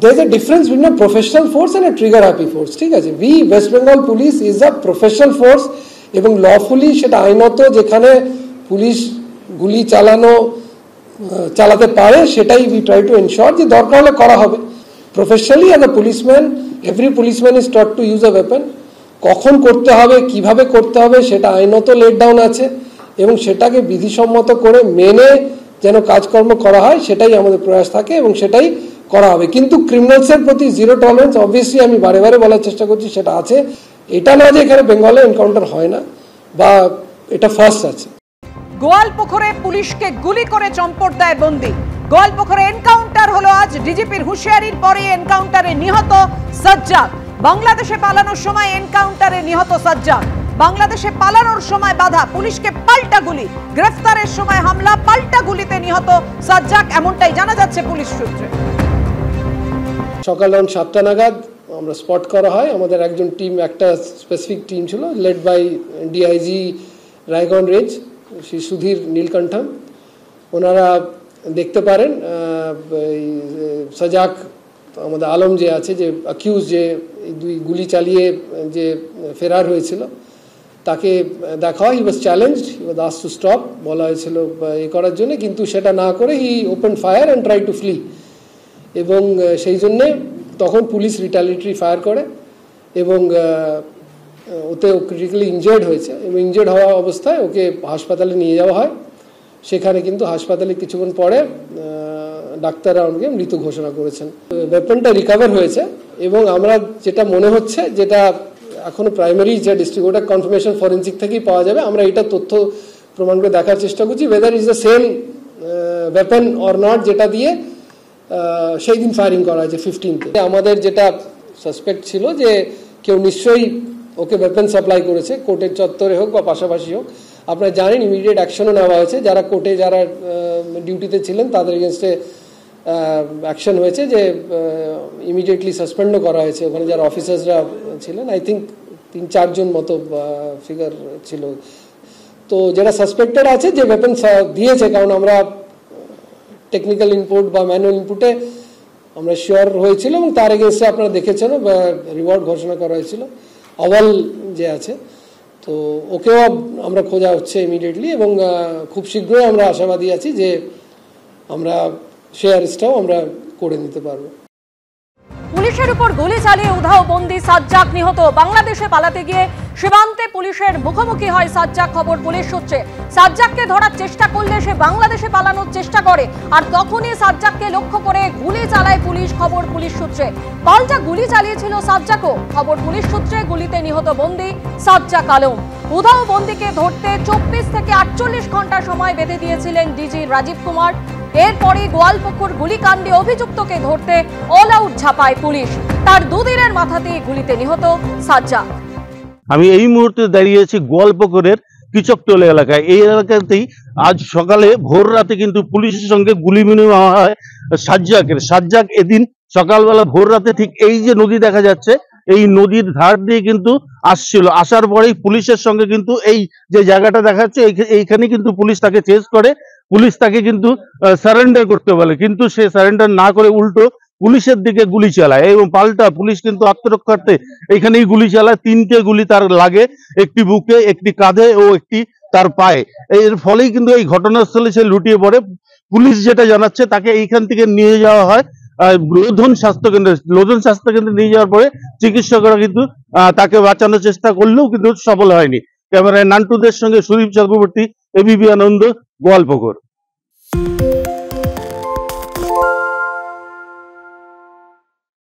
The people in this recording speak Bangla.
there is a difference between a professional force and a trigger happy force. ঠিক আছে, we West Bengal Police is a professional force এবং lawfully সেটা আইনত যেখানে পুলিশ গুলি চালাতে পারে সেটাই we try to ensure যে দরকার হলে করা হবে. Professionally as a policeman, every policeman is taught to use a weapon. কখন করতে হবে, কিভাবে করতে হবে সেটা আইনত লেট ডাউন আছে এবং সেটাকে বিধিসম্মত করে মেনে যেন কাজকর্ম করা হয় সেটাই আমাদের প্রয়াস থাকে এবং সেটাই করা হবে. কিন্তু ক্রিমিনালসের প্রতি জিরো টলারেন্স অবভিয়াসলি আমি বারে বারে বলার চেষ্টা করছি সেটা আছে. এটা না যে এখানে বেঙ্গলে এনকাউন্টার হয় না বা এটা ফার্স্ট আছে. গোয়ালপুকুরে পুলিশকে গুলি করে চম্পট দেয় বন্দী. গোয়ালপুকুরে এনকাউন্টার হলো আজ. ডিজিপির হুঁশিয়ারির পরে এনকাউন্টারে নিহত সাজ্জাদ. বাংলাদেশে পালানোর সময় এনকাউন্টারে নিহত সাজ্জাদ. বাংলাদেশে পালানোর সময় বাধা, পুলিশকে পাল্টা গুলি, গ্রেফতারের সময় হামলা, পাল্টা গুলিতে নিহত সাজ্জাদ, এমনটাই জানা যাচ্ছে পুলিশ সূত্রে. সকাল 7টা নাগাদ আমরা স্পট করা হয়. আমাদের একজন টিম, একটা স্পেসিফিক টিম ছিল led by DIG Raiganj range Shri Sudhir Neelakantham. ওনারা দেখতে পারেন সাজাক আমাদের আলম যে আছে, যে অ্যাকিউজ, যে দুই গুলি চালিয়ে যে ফেরার হয়েছিল, তাকে দেখা হয়. He was challenged, he was asked to stop, বলা হয়েছিল এ করার জন্য, কিন্তু সেটা না করে he open fire and try to flee. এবং সেই জন্যে তখন পুলিশ রিটালিয়েটরি ফায়ার করে এবং ওতে ক্রিটিক্যালি ইনজার্ড হয়েছে এবং ইনজার্ড হওয়া অবস্থায় ওকে হাসপাতালে নিয়ে যাওয়া হয়. সেখানে কিন্তু হাসপাতালে কিছুক্ষণ পরে ডাক্তাররা ওনাকে মৃত ঘোষণা করেছেন. ওয়েপনটা রিকভার হয়েছে এবং আমরা যেটা মনে হচ্ছে, যেটা এখনো প্রাইমারি যে ডিস্ট্রিক্ট, ওটা কনফার্মেশন ফরেন্সিক থেকেই পাওয়া যাবে. আমরা এটা তথ্য প্রমাণ করে দেখার চেষ্টা করছি weather is the same weapon or not যেটা দিয়ে সেই দিন ফায়ারিং করা হয়েছে 15th. আমাদের যেটা সাসপেক্ট ছিল যে কেউ নিশ্চয়ই ওকে ওয়েপন সাপ্লাই করেছে, কোর্টের চত্বরে হোক বা পাশাপাশি হোক. আপনারা জানেন ইমিডিয়েট অ্যাকশনও নেওয়া হয়েছে. যারা কোর্টে যারা ডিউটিতে ছিলেন তাদের এগেনস্টে অ্যাকশন হয়েছে, যে ইমিডিয়েটলি সাসপেন্ডও করা হয়েছে. ওখানে যারা অফিসার্সরা ছিলেন, আই থিঙ্ক 3-4 জন মতো ফিগার ছিল. তো যারা সাসপেক্টেড আছে যে ওয়েপন দিয়েছে, কারণ আমরা টেকনিক্যাল ইনপুট বা ম্যানুয়াল ইনপুটে আমরা শিওর হয়েছিল এবং তার এগেনস্টে আপনারা দেখেছেন রিওয়ার্ড ঘোষণা করা হয়েছিল. আওয়াল যে আছে, তো ওকেও আমরা খোঁজা হচ্ছে ইমিডিয়েটলি এবং খুব শীঘ্রই আমরা আশাবাদী আছি যে আমরা সেই অ্যারেস্টটাও আমরা করে নিতে পারবো. পুলিশের উপর গুলি চালিয়ে উধাও বন্দী সাজ্জাদ নিহত. বাংলাদেশে পালাতে গিয়ে সীমান্তে পুলিশের মুখোমুখি হয় সাজ্জাদ. খবর পুলিশ সূত্রে, সাজ্জাদকে ধরার চেষ্টা করলে সে বাংলাদেশে পালানোর চেষ্টা করে আর তখনই সাজ্জাদকে লক্ষ্য করে গুলি চালায় পুলিশ. খবর পুলিশ সূত্রে, পাল্টা গুলি চালিয়েছিল সাজ্জাদও. খবর পুলিশ সূত্রে, গুলিতে নিহত বন্দী সাজ্জাদ আলম. উধাও বন্দীকে ধরতে 24 থেকে 48 ঘন্টা সময় বেঁধে দিয়েছিলেন ডিজি রাজীব কুমার. এরপরই গোয়ালপুকুর গুলিকাণ্ডে অভিযুক্তকে ধরতে অল আউট ঝাঁপায় পুলিশ. তার দুদিনের মাথাতেই গুলিতে নিহত সাজ্জাদ. আমি এই মুহূর্তে দাঁড়িয়েছি গোয়ালপুকুরের কিচকটোলা এলাকায়. এই এলাকাতেই আজ সকালে ভোর রাতে কিন্তু পুলিশের সঙ্গে গুলি বিনিময় হয় সাজ্জাদের. সাজ্জাদ এদিন সকালবেলা ভোর রাতে ঠিক এই যে নদী দেখা যাচ্ছে, এই নদীর ধার দিয়ে কিন্তু আসছিল. আসার পরেই পুলিশের সঙ্গে কিন্তু এই যে জায়গাটা দেখাচ্ছে, এইখানে কিন্তু পুলিশ তাকে চেজ করে. পুলিশ তাকে কিন্তু সারেন্ডার করতে বলে, কিন্তু সে সারেন্ডার না করে উল্টো পুলিশের দিকে গুলি চালায় এবং পাল্টা পুলিশ কিন্তু আত্মরক্ষার্থে এখানেই গুলি চালায়. 3টে গুলি তার লাগে, একটি বুকে, একটি কাঁধে ও একটি তার পায়ে. এর ফলেই কিন্তু এই ঘটনাস্থলে সে লুটিয়ে পড়ে. পুলিশ যেটা জানাচ্ছে, তাকে এইখান থেকে নিয়ে যাওয়া হয় লোধন স্বাস্থ্যকেন্দ্রে. লোধন স্বাস্থ্যকেন্দ্রে নিয়ে যাওয়ার পরে চিকিৎসকরা কিন্তু তাকে বাঁচানোর চেষ্টা করলেও কিন্তু সফল হয়নি. ক্যামেরায় নান্টুদের সঙ্গে সুদীপ চক্রবর্তী, এবিপি আনন্দ, গোয়ালপুকুর।